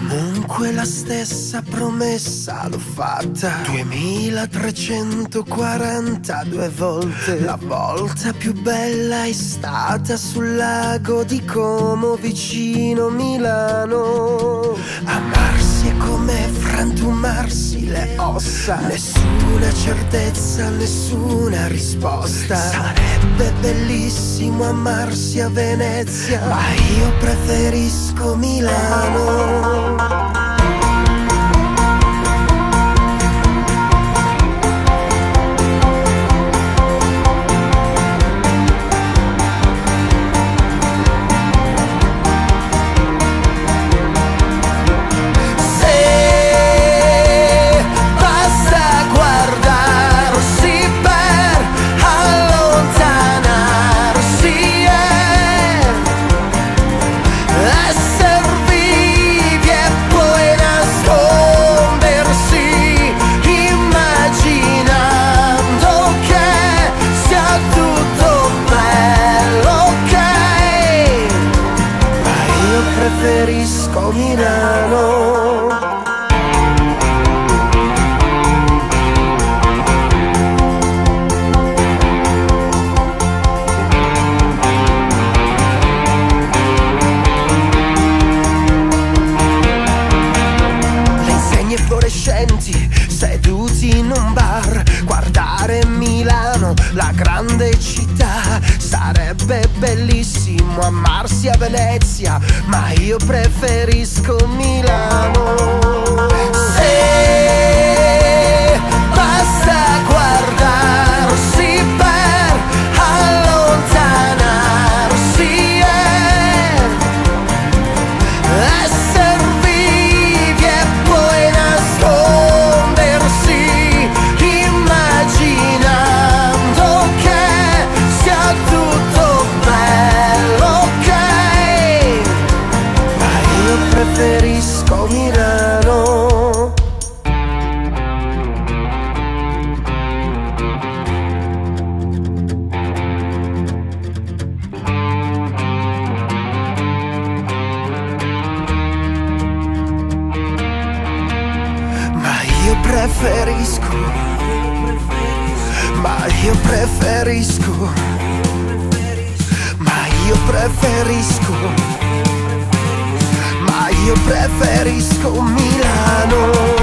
Comunque la stessa promessa l'ho fatta 2342 volte. La volta più bella è stata sul lago di Como vicino Milano. Amarsi è come frantumarsi le ossa, nessuna certezza, nessuna risposta. Sarebbe bellissimo amarsi a Venezia, ma io preferisco Milano. Preferisco Milano. Le insegne fluorescenti seduti in un bar, guardare Milano, la grande città. Sarebbe bellissimo amarsi a Venezia, ma io preferisco Milano. Se basta guardarsi per allontanarsi, esser vivi e poi nascondersi, immaginando che sia tutto bello, ok? Ma io preferisco Milano. Ma io preferisco, ma io preferisco, ma io preferisco, ma io preferisco Milano.